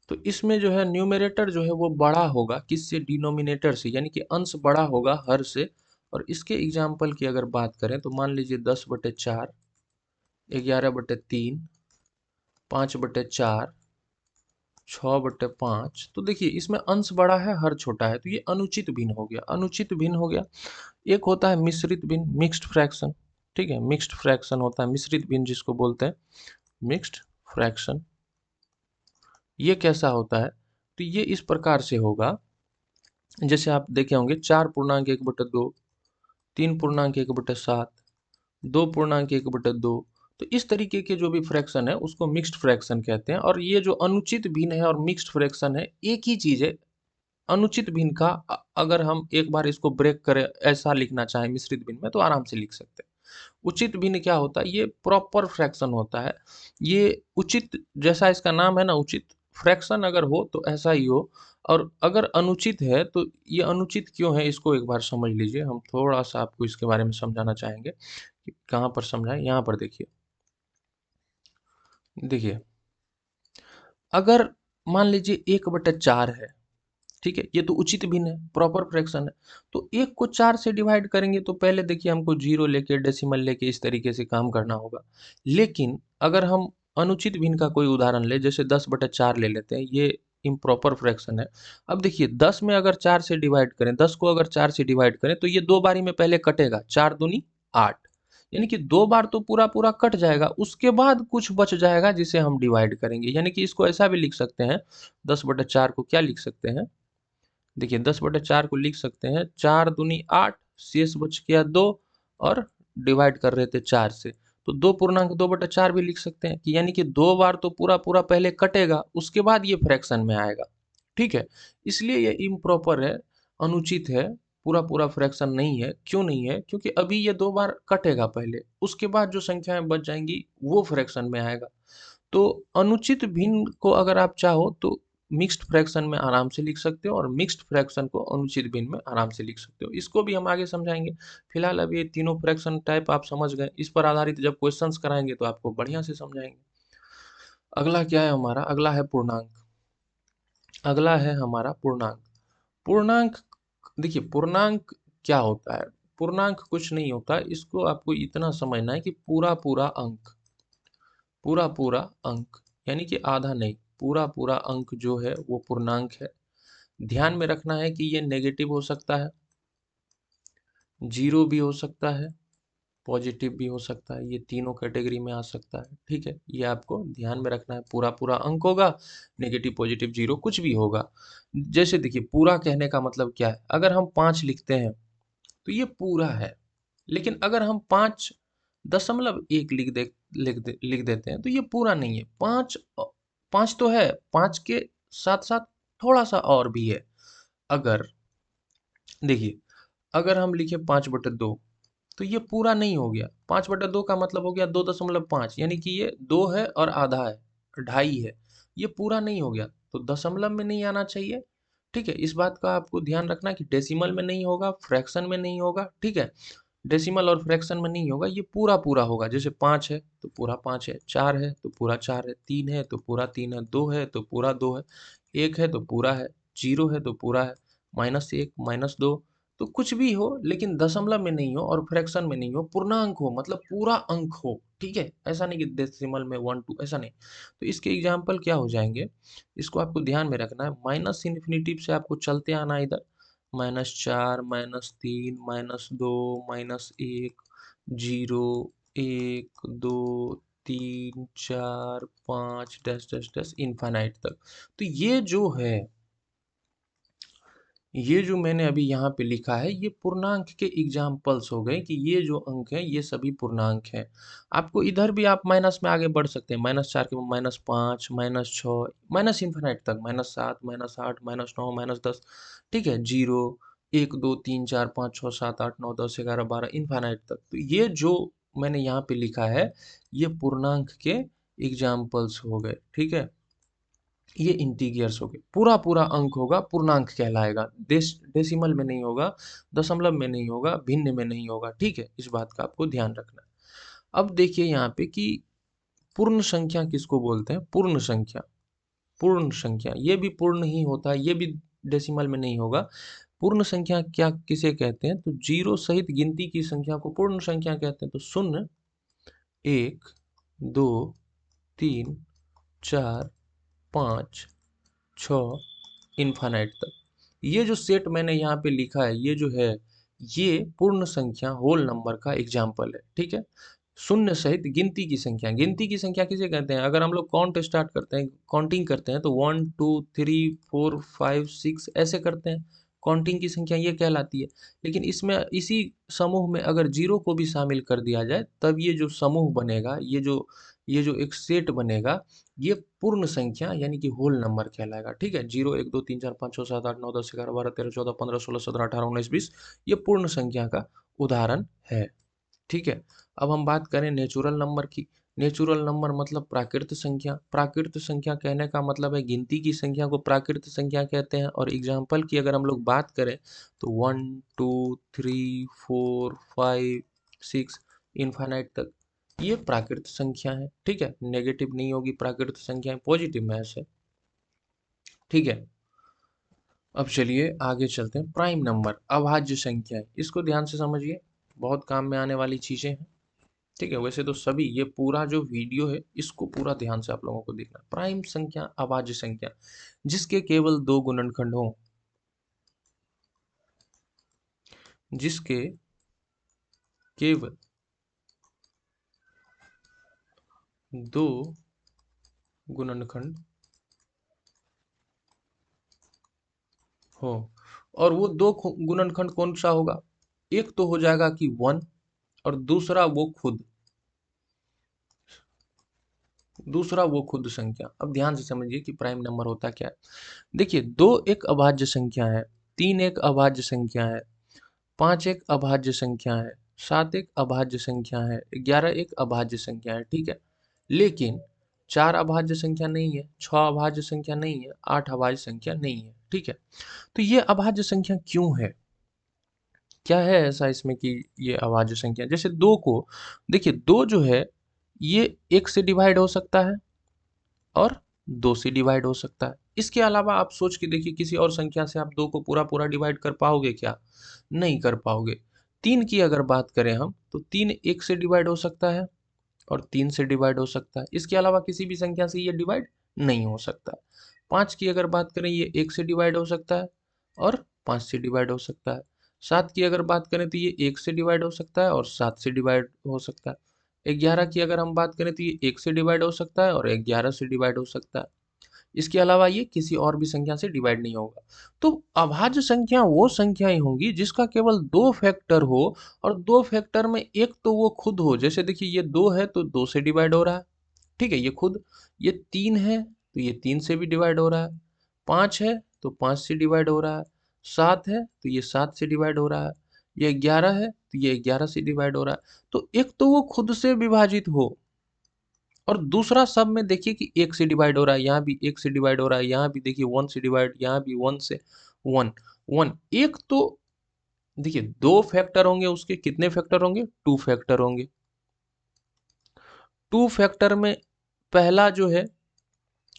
तो इसमें जो है न्यूमरेटर जो है वो बड़ा होगा किससे? डिनोमिनेटर से, यानी कि अंश बड़ा होगा हर से। और इसके एग्जाम्पल की अगर बात करें तो मान लीजिए 10/4, 11/3, 5/4, 6/5। तो देखिए इसमें अंश बड़ा है हर छोटा है, तो ये अनुचित भिन्न हो गया। अनुचित भिन्न हो गया। एक होता है मिश्रित भिन्न, मिक्स्ड फ्रैक्शन, ठीक है। मिक्स्ड फ्रैक्शन होता है, मिश्रित भिन्न जिसको बोलते हैं मिक्स्ड फ्रैक्शन। ये कैसा होता है? तो ये इस प्रकार से होगा, जैसे आप देखे होंगे 4.1/2, 3.1/7, 2.1/2। तो इस तरीके के जो भी फ्रैक्शन है उसको मिक्स्ड फ्रैक्शन कहते हैं। और ये जो अनुचित भिन्न है और मिक्स्ड फ्रैक्शन है एक ही चीज है। अनुचित भिन्न का अगर हम एक बार इसको ब्रेक करें, ऐसा लिखना चाहें मिश्रित भिन्न में, तो आराम से लिख सकते हैं। उचित भिन्न क्या होता है? ये प्रॉपर फ्रैक्शन होता है। ये उचित, जैसा इसका नाम है ना उचित, फ्रैक्शन अगर हो तो ऐसा ही हो, और अगर अनुचित है तो ये अनुचित क्यों है इसको एक बार समझ लीजिए। हम थोड़ा-सा आपको इसके बारे में समझाना चाहेंगे कि कहाँ पर समझाएँ, यहाँ पर देखिए। देखिए, अगर मान लीजिए 1/4 है, ठीक है? ये तो उचित भिन्न है, प्रॉपर फ्रैक्शन है। तो 1 को 4 से डिवाइड करेंगे तो पहले देखिए हमको 0 लेके, डेसिमल लेके इस तरीके से काम करना होगा। लेकिन अगर हम अनुचित भिन्न का कोई उदाहरण लें, जैसे 10/4 ले लेते हैं, ये इम्प्रॉपर फ्रैक्शन है। अब देखिए 10 में अगर 4 से डिवाइड करें, 10 को अगर 4 से डिवाइड करें तो ये 2 बारी में पहले कटेगा, 4 दूनी 8। यानी कि 2 बार तो पूरा-पूरा कट जाएगा, उसके बाद कुछ बच जाएगा जिसे हम डिवाइड करेंगे। यानी कि इसको ऐसा भी लिख सकते हैं, 10/4 को क्या लिख सकते हैं? देखिए 10/4 को लिख सकते हैं 4 दूनी 8, शेष बच गया 2, और डिवाइड कर रहे थे 4 से, तो 2 पूर्णांक 2/4 भी लिख सकते हैं कि यानी कि 2 बार तो पूरा पूरा पहले कटेगा, उसके बाद ये फ्रैक्शन में आएगा। ठीक है, इसलिए ये इम्प्रॉपर है, अनुचित है, पूरा पूरा फ्रैक्शन नहीं है। क्यों नहीं है? क्योंकि अभी ये 2 बार कटेगा पहले, उसके बाद जो संख्याएं बच जाएंगी वो फ्रैक्शन में आएगा। तो अनुचित भिन्न को अगर आप चाहो तो मिक्स्ड फ्रैक्शन में आराम से लिख सकते हो, और मिक्स्ड फ्रैक्शन को अनुचित भिन्न में आराम से लिख सकते हो। इसको भी हम आगे समझाएंगे। फिलहाल अब ये तीनों फ्रैक्शन टाइप आप समझ गए, इस पर आधारित जब क्वेश्चंस कराएंगे तो आपको बढ़िया से समझाएंगे। अगला क्या है हमारा? अगला है पूर्णांक। अगला है हमारा पूर्णांक। पूर्णांक, देखिए पूर्णांक क्या होता है? पूर्णांक कुछ नहीं होता, इसको आपको इतना समझना है कि पूरा पूरा अंक, पूरा पूरा अंक, यानी कि आधा नहीं, पूरा पूरा अंक जो है वो पूर्णांक है। ध्यान में रखना है कि ये नेगेटिव हो सकता है, जीरो भी हो सकता है, पॉजिटिव भी हो सकता है, ये तीनों कैटेगरी में आ सकता है। ठीक है, ये आपको ध्यान में रखना है। पूरा पूरा अंक होगा, नेगेटिव पॉजिटिव जीरो कुछ भी होगा। जैसे देखिए पूरा कहने का मतलब क्या है? अगर हम 5 लिखते हैं तो ये पूरा है, लेकिन अगर हम 5.1 लिख देते हैं तो ये पूरा नहीं है। 5 तो है, 5 के साथ साथ थोड़ा सा और भी है। अगर देखिए, अगर हम लिखे 5/2 तो ये पूरा नहीं हो गया। 5/2 का मतलब हो गया 2.5, यानी कि ये 2 है और आधा है, 2.5 है। ये पूरा नहीं हो गया, तो दशमलव में नहीं आना चाहिए। ठीक है, इस बात का आपको ध्यान रखना है कि डेसिमल में नहीं होगा, फ्रैक्शन में नहीं होगा। ठीक है, डेसिमल और फ्रैक्शन में नहीं होगा, ये पूरा पूरा होगा। जैसे 5 है तो पूरा 5 है, 4 है तो पूरा 4 है, 3 है तो पूरा 3 है, 2 है तो पूरा 2 है, 1 है तो पूरा है, 0 है तो पूरा है, -1 -2, तो कुछ भी हो लेकिन दशमलव में नहीं हो और फ्रैक्शन में नहीं हो, पूर्णांक हो, मतलब पूरा अंक हो। ठीक है, ऐसा नहीं कि डेसिमल में 1 2, ऐसा नहीं। तो इसके एग्जाम्पल क्या हो जाएंगे, इसको आपको ध्यान में रखना है। माइनस इन्फिनिटिव से आपको चलते आना इधर, -4 -3 -2 -1 0 1 2 3 4 5 डैश डैश डैश इनफाइनाइट तक। तो ये जो मैंने अभी यहाँ पे लिखा है ये पूर्णांक के एग्जाम्पल्स हो गए कि ये जो अंक है ये सभी पूर्णांक हैं। आपको इधर भी आप माइनस में आगे बढ़ सकते हैं, -4 के -5 -6 माइनस इन्फिनाइट तक, -7 -8 -9 -10। ठीक है, 0 1 2 3 4 5 6 7 8 9 10 11 12 इन्फिनाइट तक। तो ये जो मैंने यहाँ पे लिखा है ये पूर्णांक के एग्जाम्पल्स हो गए। ठीक है, ये इंटीजर्स हो गए। पूरा पूरा अंक होगा, पूर्णांक कहलाएगा। डेसिमल में नहीं होगा, दशमलव में नहीं होगा, भिन्न में नहीं होगा। ठीक है, इस बात का आपको ध्यान रखना है। अब देखिए यहाँ पे कि पूर्ण संख्या किसको बोलते हैं? पूर्ण संख्या। पूर्ण संख्या ये भी पूर्ण ही होता है, ये भी डेसिमल में नहीं होगा। पूर्ण संख्या क्या किसे कहते हैं? तो जीरो सहित गिनती की संख्या को पूर्ण संख्या कहते हैं। तो 0 1 2 3 4 5 6 इन्फानाइट तक। ये जो सेट मैंने यहाँ पे लिखा है ये जो है ये पूर्ण संख्या होल नंबर का एग्जाम्पल है। ठीक है, शून्य सहित गिनती की संख्या। गिनती की संख्या किसे कहते हैं? अगर हम लोग काउंट स्टार्ट करते हैं, काउंटिंग करते हैं तो 1 2 3 4 5 6 ऐसे करते हैं, काउंटिंग की संख्या ये कहलाती है। लेकिन इसमें इसी समूह में अगर जीरो को भी शामिल कर दिया जाए तब ये जो समूह बनेगा, ये जो एक सेट बनेगा, ये पूर्ण संख्या यानी कि होल नंबर कहलाएगा। ठीक है, 0 1 2 3 4 5 6 7 8 9 10 11 12 13 14 15 16 17 18 19 20, ये पूर्ण संख्या का उदाहरण है। ठीक है, अब हम बात करें नेचुरल नंबर की। नेचुरल नंबर मतलब प्राकृत संख्या। प्राकृत संख्या कहने का मतलब है गिनती की संख्या को प्राकृत संख्या कहते हैं। और एग्जाम्पल की अगर हम लोग बात करें तो 1 2 3 4 5 6 इनफाइनाइट तक ये प्राकृत संख्या है। ठीक है, नेगेटिव नहीं होगी, प्राकृत संख्या पॉजिटिव मैथ्स है। ठीक है, अब चलिए आगे चलते हैं। प्राइम नंबर अभाज्य संख्या है, इसको ध्यान से समझिए, बहुत काम में आने वाली चीजें हैं। ठीक है, वैसे तो सभी ये पूरा जो वीडियो है इसको पूरा ध्यान से आप लोगों को देखना है। प्राइम संख्या अभाज्य संख्या जिसके केवल दो गुणनखंड हो, जिसके केवल दो गुणनखंड हो। और वो दो गुणनखंड कौन सा होगा? एक तो हो जाएगा कि 1 और दूसरा वो खुद संख्या। अब ध्यान से समझिए कि प्राइम नंबर होता क्या है। देखिए, 2 एक अभाज्य संख्या है, 3 एक अभाज्य संख्या है, 5 एक अभाज्य संख्या है, 7 एक अभाज्य संख्या है, 11 एक अभाज्य संख्या है। ठीक है, लेकिन 4 अभाज्य संख्या नहीं है, 6 अभाज्य संख्या नहीं है, 8 अभाज्य संख्या नहीं है। ठीक है, तो ये अभाज्य संख्या क्यों है? क्या है ऐसा इसमें कि ये अभाज्य संख्या? जैसे 2 को देखिए, 2 जो है ये 1 से डिवाइड हो सकता है और 2 से डिवाइड हो सकता है। इसके अलावा आप सोच के देखिए, किसी और संख्या से आप 2 को पूरा पूरा डिवाइड कर पाओगे क्या? नहीं कर पाओगे। 3 की अगर बात करें हम तो 3 1 से डिवाइड हो सकता है और 3 से डिवाइड हो सकता है। इसके अलावा किसी भी संख्या से ये डिवाइड नहीं हो सकता। 5 की अगर बात करें, ये 1 से डिवाइड हो सकता है और 5 से डिवाइड हो सकता है। 7 की अगर बात करें तो ये 1 से डिवाइड हो सकता है और 7 से डिवाइड हो सकता है। 11 की अगर हम बात करें तो ये 1 से डिवाइड हो सकता है और 11 से डिवाइड हो सकता है। इसके अलावा ये किसी और भी संख्या से डिवाइड नहीं होगा। तो अभाज्य संख्या वो संख्याएं होंगी जिसका केवल 2 फैक्टर हो और 2 फैक्टर में एक तो वो खुद हो। जैसे देखिए, ये 2 है तो 2 से डिवाइड हो रहा है। ठीक है, ये खुद। ये 3 है तो ये 3 से भी डिवाइड हो रहा है। 5 है तो 5 से डिवाइड हो रहा है। 7 है तो ये 7 से डिवाइड हो रहा है। ये 11 है तो ये 11 से डिवाइड हो रहा है। तो एक तो वो खुद से विभाजित हो और दूसरा सब में देखिए कि 1 से डिवाइड हो रहा है, यहाँ भी 1 से डिवाइड हो रहा है, यहाँ भी देखिए 1 से डिवाइड, यहाँ भी 1 से 1 1। एक तो देखिए 2 फैक्टर होंगे, उसके कितने फैक्टर होंगे? 2 फैक्टर होंगे। 2 फैक्टर में पहला जो है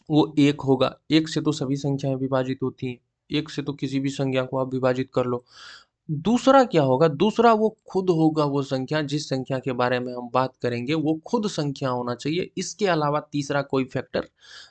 वो 1 होगा। 1 से तो सभी संख्याएं विभाजित होती हैं, 1 से तो किसी भी संख्या को आप विभाजित कर लो। दूसरा क्या होगा? दूसरा वो खुद होगा, वो संख्या जिस संख्या के बारे में हम बात करेंगे वो खुद संख्या होना चाहिए। इसके अलावा तीसरा कोई फैक्टर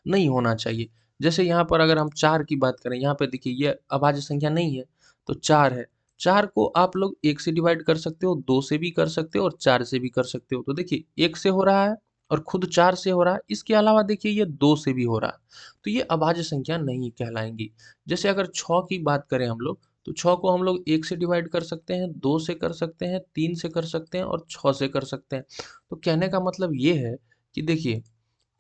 नहीं होना चाहिए। जैसे यहाँ पर अगर हम 4 की बात करें, यहाँ पे देखिए ये अभाज्य संख्या नहीं है तो 4 है। 4 को आप लोग 1 से डिवाइड कर सकते हो, 2 से भी कर सकते हो और 4 से भी कर सकते हो। तो देखिए 1 से हो रहा है और खुद 4 से हो रहा है। इसके अलावा देखिए ये 2 से भी हो रहा है, तो ये अभाज्य संख्या नहीं कहलाएंगी। जैसे अगर 6 की बात करें हम लोग, तो 6 को हम लोग 1 से डिवाइड कर सकते हैं, 2 से कर सकते हैं, 3 से कर सकते हैं और 6 से कर सकते हैं। तो कहने का मतलब ये है कि देखिए,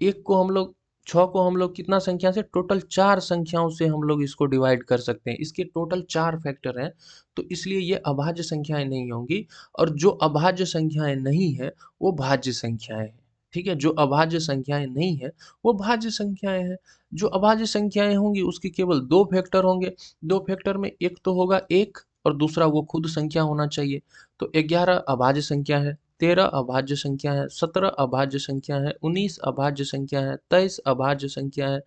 1 को हम लोग 6 को हम लोग कितना संख्या से, टोटल 4 संख्याओं से हम लोग इसको डिवाइड कर सकते हैं। इसके टोटल 4 फैक्टर हैं, तो इसलिए ये अभाज्य संख्याएं नहीं होंगी। और जो अभाज्य संख्याएं नहीं है वो भाज्य संख्याएं हैं। ठीक है, जो अभाज्य संख्याएं नहीं है वो भाज्य संख्याएं हैं। जो अभाज्य संख्याएं होंगी उसके केवल 2 फैक्टर होंगे। 2 फैक्टर में एक तो होगा 1 और दूसरा वो खुद संख्या होना चाहिए। तो 11 अभाज्य संख्या है, 13 अभाज्य संख्या है, 17 अभाज्य संख्या है, 19 अभाज्य संख्या है, 23 अभाज्य संख्या है,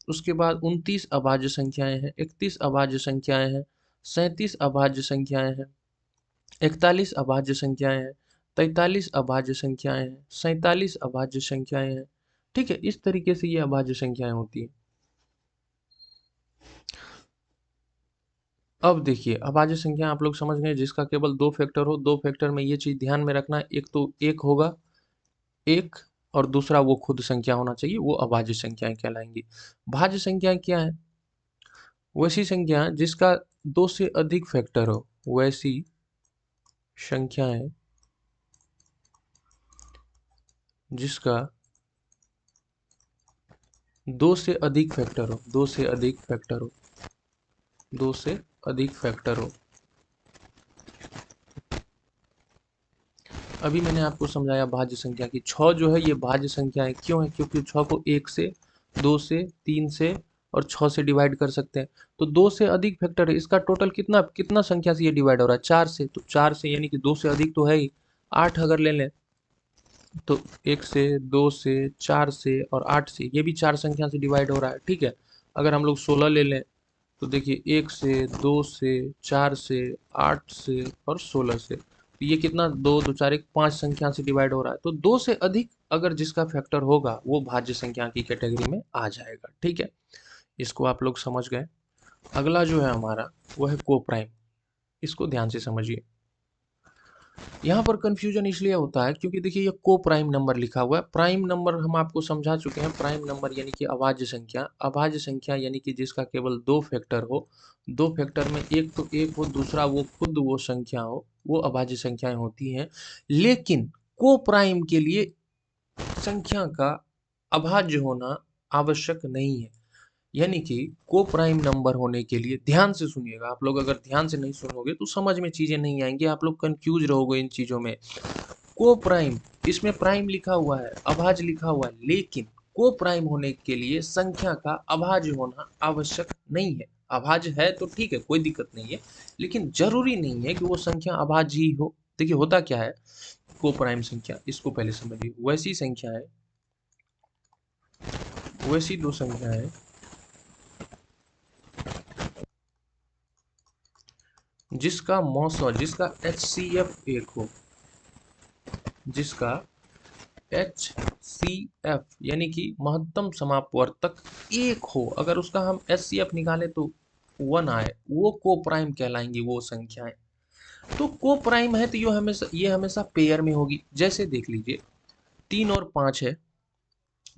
उसके बाद 29 अभाज्य संख्याएं हैं, 31 अभाज्य संख्याएं हैं, 37 अभाज्य संख्याएं हैं, 41 अभाज्य संख्याएं हैं, 43 अभाज्य संख्याएं हैं, 47 अभाज्य संख्याएं हैं। ठीक है, इस तरीके से ये अभाज्य संख्याएं होती हैं। अब देखिए, अभाज्य संख्या आप लोग समझ गए जिसका केवल 2 फैक्टर हो। 2 फैक्टर में ये चीज ध्यान में रखना, एक तो 1 होगा, 1 और दूसरा वो खुद संख्या होना चाहिए, वो अभाज्य संख्याएं कहलाएंगी। भाज्य संख्याएं क्या है? वैसी संख्या जिसका 2 से अधिक फैक्टर हो, वैसी संख्याएं जिसका 2 से अधिक फैक्टर हो, 2 से अधिक फैक्टर हो, 2 से अधिक फैक्टर हो। अभी मैंने आपको समझाया भाज्य संख्या की। 6 जो है ये भाज्य संख्या है, क्यों है? क्योंकि 6 को 1 से, 2 से, 3 से और 6 से डिवाइड कर सकते हैं। तो 2 से अधिक फैक्टर है, इसका टोटल कितना कितना संख्या से ये डिवाइड हो रहा है? 4 से। तो 4 से यानी कि 2 से अधिक तो है ही, 8 अगर ले लें तो 1 से, 2 से, 4 से और 8 से, ये भी 4 संख्या से डिवाइड हो रहा है, ठीक है। अगर हम लोग 16 ले लें तो देखिए 1 से, 2 से, 4 से, 8 से और 16 से, तो ये कितना, 2 2 4 1 5 संख्या से डिवाइड हो रहा है। तो 2 से अधिक अगर जिसका फैक्टर होगा वो भाज्य संख्या की कैटेगरी में आ जाएगा, ठीक है। इसको आप लोग समझ गए। अगला जो है हमारा वो है को प्राइम। इसको ध्यान से समझिए। यहाँ पर कंफ्यूजन इसलिए होता है क्योंकि देखिए ये को प्राइम नंबर लिखा हुआ है। प्राइम नंबर हम आपको समझा चुके हैं। प्राइम नंबर यानी कि अभाज्य संख्या। अभाज्य संख्या यानी कि जिसका केवल 2 फैक्टर हो, 2 फैक्टर में एक तो एक हो, दूसरा वो खुद वो संख्या हो, वो अभाज्य संख्याएं होती हैं। लेकिन को प्राइम के लिए संख्या का अभाज्य होना आवश्यक नहीं है। यानी कि को प्राइम नंबर होने के लिए, ध्यान से सुनिएगा, आप लोग अगर ध्यान से नहीं सुनोगे तो समझ में चीजें नहीं आएंगी, आप लोग कंफ्यूज रहोगे इन चीजों में। को प्राइम, इसमें प्राइम लिखा हुआ है, अभाज्य लिखा हुआ है, लेकिन को प्राइम होने के लिए संख्या का अभाज्य होना आवश्यक नहीं है। अभाज्य है तो ठीक है, कोई दिक्कत नहीं है, लेकिन जरूरी नहीं है कि वो संख्या अभाज्य ही हो। देखिए होता क्या है, को प्राइम संख्या, इसको पहले समझिए। वैसी संख्या है, वैसी दो संख्या है जिसका मौसा, जिसका HCF 1 हो, जिसका HCF यानी कि महत्तम समापवर्तक 1 हो, अगर उसका हम HCF निकालें तो 1 आए, वो को प्राइम कहलाएंगी वो संख्याएं। तो को प्राइम है तो ये हमेशा पेयर में होगी। जैसे देख लीजिए 3 और 5 है,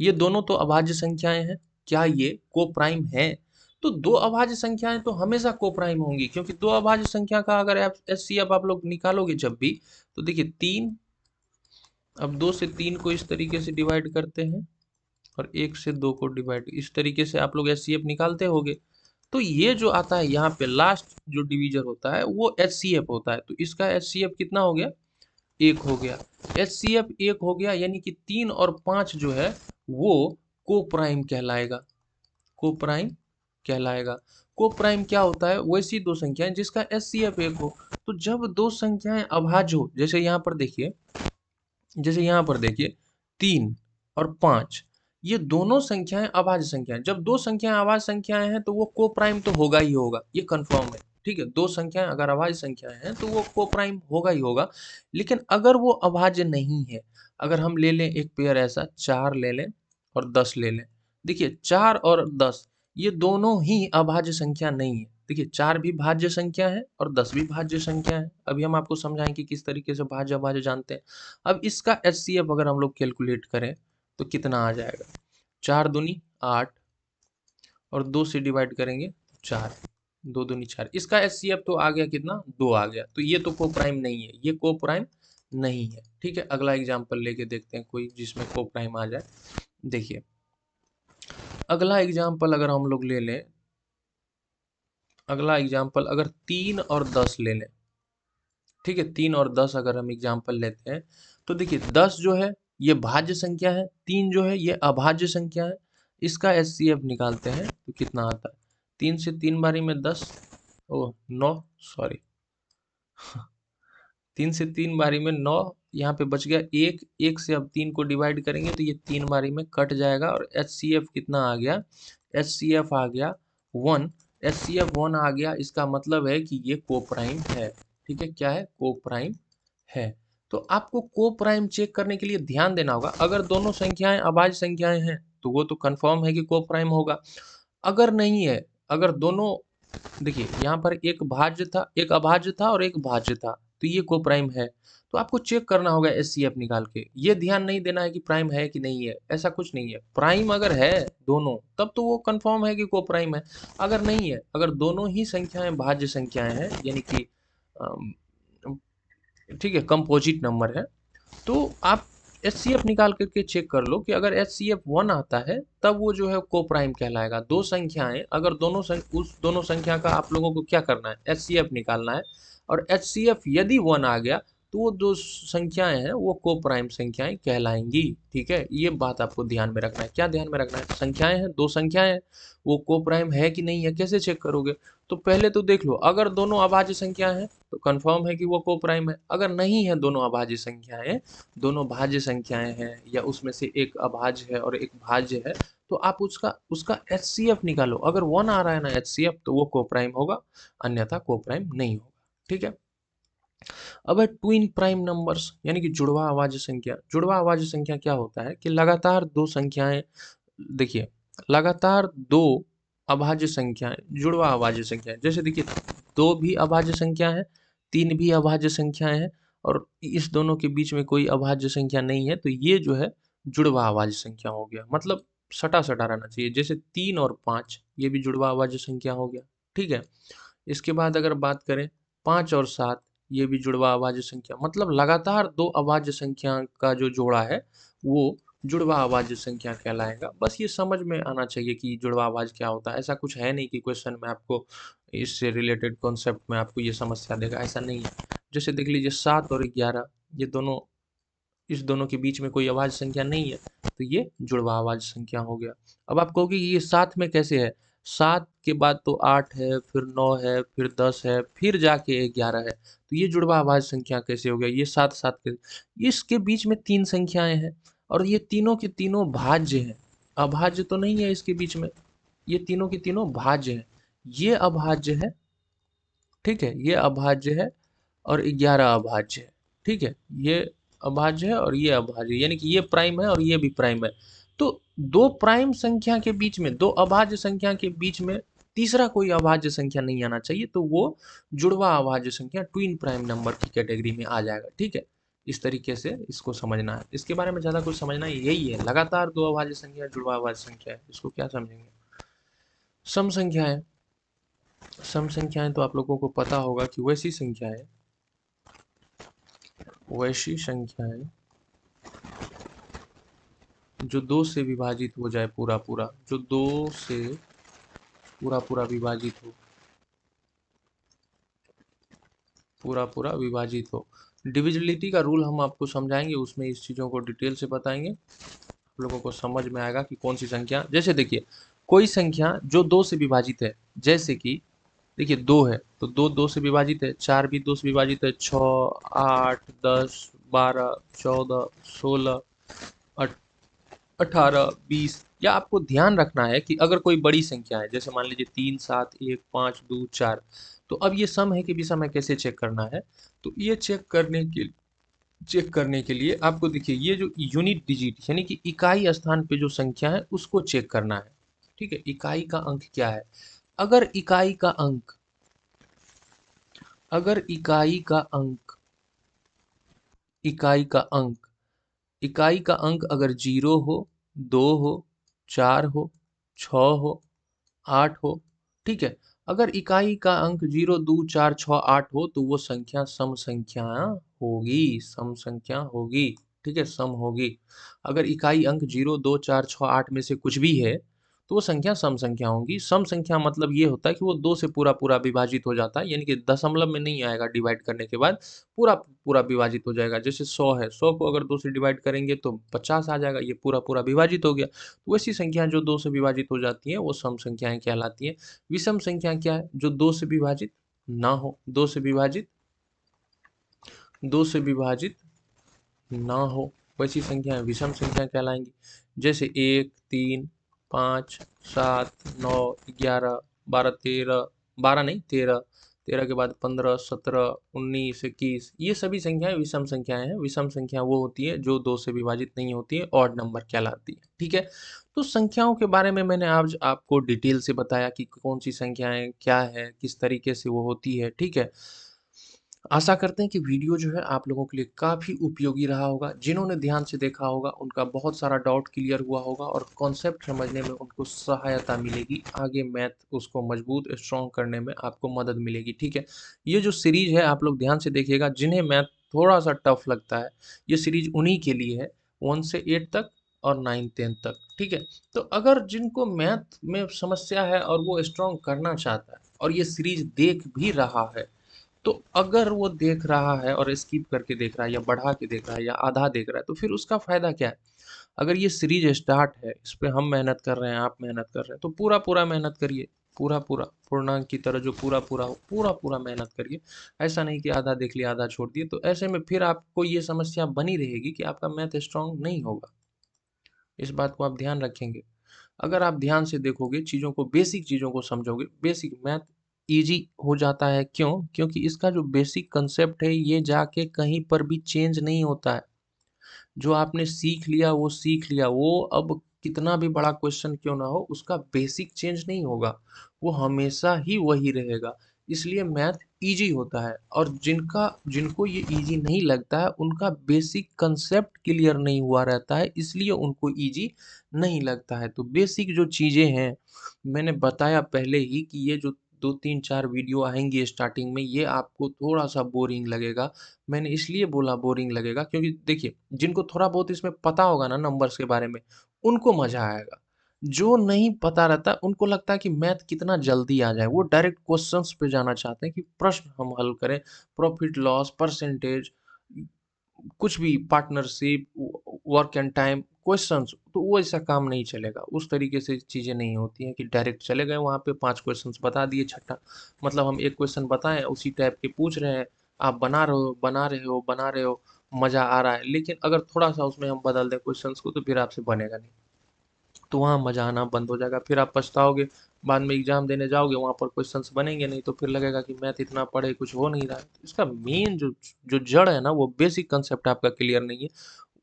ये दोनों तो अभाज्य संख्याएं हैं। क्या ये को प्राइम है? तो दो अभाज्य संख्याएं तो हमेशा को प्राइम होंगी, क्योंकि दो अभाज्य संख्या का अगर HCF आप लोग निकालोगे जब भी, तो देखिए 3, अब 2 से 3 को इस तरीके से डिवाइड करते हैं और 1 से 2 को डिवाइड, इस तरीके से आप लोग HCF निकालते होगे। तो ये जो आता है यहाँ पे लास्ट जो डिवीजर होता है वो HCF होता है। तो इसका HCF कितना हो गया? 1 हो गया। HCF 1 हो गया, यानी कि 3 और 5 जो है वो को प्राइम कहलाएगा, को प्राइम कहलाएगा। को प्राइम क्या होता है? वैसी दो संख्याएं जिसका HCF 1 हो। तो जब दो संख्याएं अभाज्य हो, जैसे यहाँ पर देखिए, जैसे यहाँ पर देखिए 3 और 5, ये दोनों संख्याएं अभाज्य संख्याएं। जब दो संख्याएं अभाज्य संख्याएं हैं तो वो को प्राइम तो होगा ही होगा, ये कंफर्म है, ठीक है। दो संख्याएं अगर अभाज्य संख्याएं हैं तो वो को प्राइम होगा ही होगा। लेकिन अगर वो अभाज्य नहीं है, अगर हम ले लें एक पेयर ऐसा, 4 ले लें और 10 ले लें, देखिए 4 और 10 ये दोनों ही अभाज्य संख्या नहीं है। देखिए 4 भी भाज्य संख्या है और 10 भी भाज्य संख्या है। अभी हम आपको समझाएंगे कि किस तरीके से भाज्य अभाज्य जानते हैं। अब इसका HCF अगर हम लोग कैलकुलेट करें तो कितना आ जाएगा? 4 दूनी 8 और 2 से डिवाइड करेंगे 4, 2 दूनी 4, इसका HCF तो आ गया कितना? 2 आ गया। तो ये तो को प्राइम नहीं है, ये को प्राइम नहीं है, ठीक है। अगला एग्जाम्पल लेके देखते हैं कोई जिसमें को प्राइम आ जाए। देखिए अगला एग्जाम्पल अगर हम लोग ले लें, अगला एग्जाम्पल अगर 3 और 10 ले लें, ठीक है, 3 और 10 अगर हम एग्जाम्पल लेते हैं तो देखिए 10 जो है ये भाज्य संख्या है, 3 जो है ये अभाज्य संख्या है। इसका HCF निकालते हैं तो कितना आता है? 3 से 3 बारी में 10, ओह 9, सॉरी 3 से 3 बारी में 9, यहाँ पे बच गया 1, 1 से अब 3 को डिवाइड करेंगे तो ये 3 बारी में कट जाएगा और HCF कितना आ गया? HCF आ गया 1। HCF 1 आ गया, इसका मतलब है कि ये को प्राइम है, ठीक है। क्या है? को प्राइम है। तो आपको को प्राइम चेक करने के लिए ध्यान देना होगा। अगर दोनों संख्याएं अभाज्य संख्याएं हैं तो वो तो कंफर्म है कि को प्राइम होगा। अगर नहीं है, अगर दोनों, देखिए यहाँ पर एक भाज्य था, एक अभाज्य था और एक भाज्य था, तो ये को प्राइम है। तो आपको चेक करना होगा HCF निकाल के। ये ध्यान नहीं देना है कि प्राइम है कि नहीं है, ऐसा कुछ नहीं है। प्राइम अगर है दोनों तब तो वो कंफर्म है कि को प्राइम है। अगर नहीं है, अगर दोनों ही संख्याएं भाज्य संख्याएं हैं यानी कि ठीक है कंपोजिट नंबर है, तो आप HCF निकाल करके चेक कर लो कि अगर HCF 1 आता है तब वो जो है को प्राइम कहलाएगा। दो संख्याएं अगर उस दोनों संख्या का आप लोगों को क्या करना है? HCF निकालना है। और HCF यदि 1 आ गया तो वो दो संख्याएं हैं वो को प्राइम संख्याएं कहलाएंगी। ठीक है, ये बात आपको ध्यान में रखना है। क्या ध्यान में रखना है? संख्याएं हैं, दो संख्याएं हैं, वो को प्राइम है कि नहीं है, कैसे चेक करोगे? तो पहले तो देख लो, अगर दोनों अभाज्य संख्या हैं तो कंफर्म है कि वो को प्राइम है। अगर नहीं है दोनों अभाज्य संख्याएं, दोनों भाज्य संख्याएं हैं या उसमें से एक अभाज्य है और एक भाज्य है, तो आप उसका उसका एचसीएफ निकालो। अगर 1 आ रहा है ना एचसीएफ, तो वो को प्राइम होगा, अन्यथा को प्राइम नहीं होगा। ठीक है, अब है ट्विन प्राइम नंबर्स, यानी कि जुड़वा अभाज्य संख्या। जुड़वा अभाज्य संख्या क्या होता है कि लगातार दो संख्याएं, देखिए लगातार दो अभाज्य संख्याएं जुड़वा अभाज्य संख्याएं, जैसे देखिए 2 भी अभाज्य संख्या है, 3 भी अभाज्य संख्याएं हैं और इस दोनों के बीच में कोई अभाज्य संख्या नहीं है, तो ये जो है जुड़वा अभाज्य संख्या हो गया। मतलब सटा सटा रहना चाहिए, जैसे 3 और 5 ये भी जुड़वा अभाज्य संख्या हो गया। ठीक है, इसके बाद अगर बात करें 5 और 7, ये भी जुड़वा अभाज्य संख्या। मतलब लगातार दो अभाज्य संख्या का जो जोड़ा है वो जुड़वा अभाज्य संख्या कहलाएगा। बस ये समझ में आना चाहिए कि जुड़वा अभाज्य क्या होता है। ऐसा कुछ है नहीं कि क्वेश्चन में आपको इससे रिलेटेड कॉन्सेप्ट में आपको ये समस्या देगा, ऐसा नहीं है। जैसे देख लीजिए 7 और 11, ये दोनों, इस दोनों के बीच में कोई अभाज्य संख्या नहीं है, तो ये जुड़वा अभाज्य संख्या हो गया। अब आप कहोगे ये 7 में कैसे है? 7 के बाद तो 8 है, फिर 9 है, फिर 10 है, फिर जाके 11 है, तो ये जुड़वा अभाज्य संख्या कैसे हो गया? ये 7 7 के, इसके बीच में 3 संख्याएं हैं और ये तीनों के तीनों भाज्य हैं। अभाज्य तो नहीं है इसके बीच में, ये तीनों के तीनों भाज्य हैं। ये अभाज्य है, ठीक है, ये अभाज्य है और 11 अभाज्य है। ठीक है, ये अभाज्य है और ये अभाज्य है, यानी कि ये प्राइम है और ये भी प्राइम है। तो दो प्राइम संख्या के बीच में, दो अभाज्य संख्या के बीच में तीसरा कोई अभाज्य संख्या नहीं आना चाहिए, तो वो जुड़वा अभाज्य संख्या ट्विन प्राइम नंबर की कैटेगरी में आ जाएगा। ठीक है, इस तरीके से इसको समझना है। इसके बारे में ज्यादा कुछ समझना यही है, लगातार दो अभाज्य संख्या जुड़वा अभाज्य संख्या है, इसको क्या समझेंगे? सम संख्याएं, सम संख्याएं तो आप लोगों को पता होगा कि वैसी संख्याएं, वैसी संख्याएं जो 2 से विभाजित हो जाए पूरा पूरा, जो 2 से पूरा पूरा विभाजित हो, पूरा पूरा विभाजित हो। डिविजिबिलिटी का रूल हम आपको समझाएंगे, उसमें इस चीज़ों को डिटेल से बताएंगे, आप लोगों को समझ में आएगा कि कौन सी संख्या। जैसे देखिए कोई संख्या जो 2 से विभाजित है, जैसे कि देखिए 2 है तो 2 2 से विभाजित है, 4 भी 2 से विभाजित है, 6 8 10 12 14 16 18 20, या आपको ध्यान रखना है कि अगर कोई बड़ी संख्या है, जैसे मान लीजिए 3 7 1 5 2 4, तो अब ये सम है कि विषम है, कैसे चेक करना है? तो ये चेक करने के लिए आपको देखिए ये जो यूनिट डिजिट यानी कि इकाई स्थान पे जो संख्या है उसको चेक करना है। ठीक है, इकाई का अंक क्या है? अगर इकाई का अंक, अगर इकाई का अंक, इकाई का अंक, इकाई का अंक अगर 0 हो, 2 हो, 4 हो, 6 हो, 8 हो, ठीक है, अगर इकाई का अंक 0 2 4 6 8 हो तो वो संख्या सम संख्या होगी, सम संख्या होगी। ठीक है, सम होगी। अगर इकाई अंक 0 2 4 6 8 में से कुछ भी है तो वो संख्या सम संख्या होगी। सम संख्या मतलब ये होता है कि वो 2 से पूरा पूरा विभाजित हो जाता है, यानी कि दशमलव में नहीं आएगा, डिवाइड करने के बाद पूरा पूरा विभाजित हो जाएगा। जैसे 100 है, 100 को अगर 2 से डिवाइड करेंगे तो 50 आ जाएगा, ये पूरा पूरा विभाजित हो गया। तो वैसी संख्या जो 2 से विभाजित हो जाती हैं वो सम संख्याएं कहलाती हैं। विषम संख्या क्या है? जो 2 से विभाजित ना हो, 2 से विभाजित, 2 से विभाजित ना हो, वैसी संख्याएं विषम संख्या कहलाएंगी। जैसे 1 3 5 7 9 11 12 13, 12 नहीं 13, 13 के बाद 15 17 19 21, ये सभी संख्याएं विषम संख्याएं हैं। विषम संख्या वो होती है जो 2 से विभाजित नहीं होती है, ऑड नंबर कहलाती है। ठीक है, तो संख्याओं के बारे में मैंने आज आपको डिटेल से बताया कि कौन सी संख्याएं क्या है, किस तरीके से वो होती है। ठीक है, आशा करते हैं कि वीडियो जो है आप लोगों के लिए काफ़ी उपयोगी रहा होगा। जिन्होंने ध्यान से देखा होगा उनका बहुत सारा डाउट क्लियर हुआ होगा और कॉन्सेप्ट समझने में उनको सहायता मिलेगी। आगे मैथ उसको मजबूत स्ट्रॉन्ग करने में आपको मदद मिलेगी। ठीक है, ये जो सीरीज है आप लोग ध्यान से देखिएगा, जिन्हें मैथ थोड़ा सा टफ लगता है, ये सीरीज उन्हीं के लिए है, 1 से 8 तक और 9 10 तक। ठीक है, तो अगर जिनको मैथ में समस्या है और वो स्ट्रॉन्ग करना चाहता है और ये सीरीज देख भी रहा है, तो अगर वो देख रहा है और स्किप करके देख रहा है या बढ़ा के देख रहा है या आधा देख रहा है तो फिर उसका फ़ायदा क्या है? अगर ये सीरीज़ स्टार्ट है, इस पे हम मेहनत कर रहे हैं, आप मेहनत कर रहे हैं, तो पूरा-पूरा मेहनत करिए, पूरा-पूरा, पूर्णांक की तरह जो पूरा-पूरा हो, पूरा-पूरा मेहनत करिए। ऐसा नहीं कि आधा देख लिया, आधा छोड़ दिए, तो ऐसे में फिर आपको ये समस्या बनी रहेगी कि आपका मैथ स्ट्रॉन्ग नहीं होगा। इस बात को आप ध्यान रखेंगे। अगर आप ध्यान से देखोगे, चीज़ों को बेसिक चीज़ों को समझोगे, बेसिक मैथ ईज़ी हो जाता है क्यों? क्योंकि इसका जो बेसिक कांसेप्ट है, ये जाके कहीं पर भी चेंज नहीं होता है। जो आपने सीख लिया वो सीख लिया, वो अब कितना भी बड़ा क्वेश्चन क्यों ना हो, उसका बेसिक चेंज नहीं होगा, वो हमेशा ही वही रहेगा। इसलिए मैथ ईज़ी होता है और जिनको ये ईज़ी नहीं लगता है, उनका बेसिक कांसेप्ट क्लियर नहीं हुआ रहता है, इसलिए उनको ईज़ी नहीं लगता है। तो बेसिक जो चीज़ें हैं, मैंने बताया पहले ही कि ये जो 2, 3, 4 वीडियो आएँगी स्टार्टिंग में, ये आपको थोड़ा-सा बोरिंग लगेगा। मैंने इसलिए बोला बोरिंग लगेगा क्योंकि देखिए, जिनको थोड़ा बहुत इसमें पता होगा ना नंबर्स के बारे में, उनको मज़ा आएगा। जो नहीं पता रहता, उनको लगता है कि मैथ कितना जल्दी आ जाए, वो डायरेक्ट क्वेश्चंस पे जाना चाहते हैं कि प्रश्न हम हल करें, प्रॉफिट लॉस, परसेंटेज, कुछ भी partnership, work and time, questions, तो वो ऐसा काम नहीं चलेगा। उस तरीके से चीज़ें नहीं होती हैं कि डायरेक्ट चले गए वहाँ पे 5 क्वेश्चंस बता दिए, छठा मतलब हम एक क्वेश्चन बताएँ, उसी टाइप के पूछ रहे हैं, आप बना रहे हो, बना रहे हो, बना रहे हो, मज़ा आ रहा है। लेकिन अगर थोड़ा-सा उसमें हम बदल दें क्वेश्चंस को तो फिर आपसे बनेगा नहीं। तो वहाँ मज़ा आना बंद हो जाएगा, फिर आप पछताओगे, बाद में एग्ज़ाम देने जाओगे, वहाँ पर क्वेश्चंस बनेंगे नहीं, तो फिर लगेगा कि मैथ इतना पढ़े, कुछ हो नहीं रहा है। इसका मेन जो जो जड़ है ना, वो बेसिक कांसेप्ट आपका क्लियर नहीं है।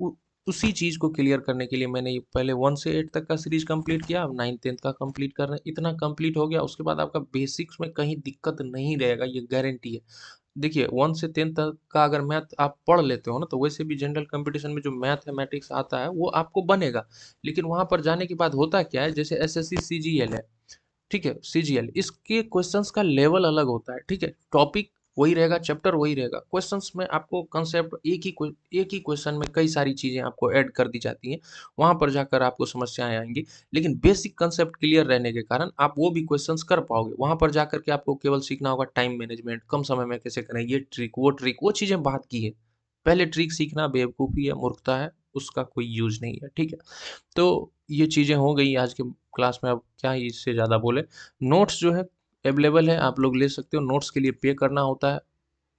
उ उसी चीज़ को क्लियर करने के लिए मैंने ये पहले 1 से 8 तक का सीरीज़ कंप्लीट किया, अब 9th-10th का कंप्लीट कर रहे हैं। इतना कंप्लीट हो गया, उसके बाद आपका बेसिक्स में कहीं दिक्कत नहीं रहेगा, ये गारंटी है। देखिए 1 से 10 तक का अगर मैथ आप पढ़ लेते हो ना, तो वैसे भी जनरल कॉम्पिटिशन में जो मैथमेटिक्स आता है, वो आपको बनेगा। लेकिन वहाँ पर जाने के बाद होता क्या है, जैसे एसएससी सीजीएल है, ठीक है? सीजीएल इसके क्वेश्चंस का लेवल अलग होता है, ठीक है? टॉपिक वही रहेगा, चैप्टर वही रहेगा। क्वेश्चंस में आपको कांसेप्ट एक ही क्वेश्चन में कई सारी चीज़ें आपको ऐड कर दी जाती हैं। वहाँ पर जाकर आपको समस्याएँ आएँगी। लेकिन बेसिक कांसेप्ट क्लियर रहने के कारण आप वो भी क्वेश्चंस कर पाओगे। वहाँ पर जाकर के आपको केवल सीखना होगा टाइम मैनेजमेंट, कम समय में कैसे करें, ये ट्रिक, वो चीज़ें बात की है। पहले ट्रिक सीखना बेवकूफ़ी है, मूर्खता है, उसका कोई यूज़ नहीं है, ठीक है? तो ये चीज़ें हो गई आज के क्लास में, अब क्या ही इससे ज़्यादा बोले। नोट्स जो है अवेलेबल है, आप लोग ले सकते हो। नोट्स के लिए पे करना होता है।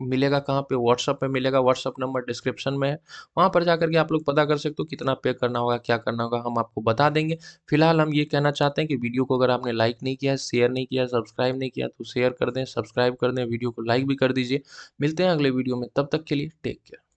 मिलेगा कहाँ पे? व्हाट्सएप पे मिलेगा, व्हाट्सएप नंबर डिस्क्रिप्शन में है। वहाँ पर जाकर के आप लोग पता कर सकते हो कितना पे करना होगा, क्या करना होगा, हम आपको बता देंगे। फिलहाल हम ये कहना चाहते हैं कि वीडियो को अगर आपने लाइक नहीं किया है, शेयर नहीं किया है, सब्सक्राइब नहीं किया तो शेयर कर दें, सब्सक्राइब कर दें, वीडियो को लाइक भी कर दीजिए। मिलते हैं अगले वीडियो में, तब तक के लिए टेक केयर।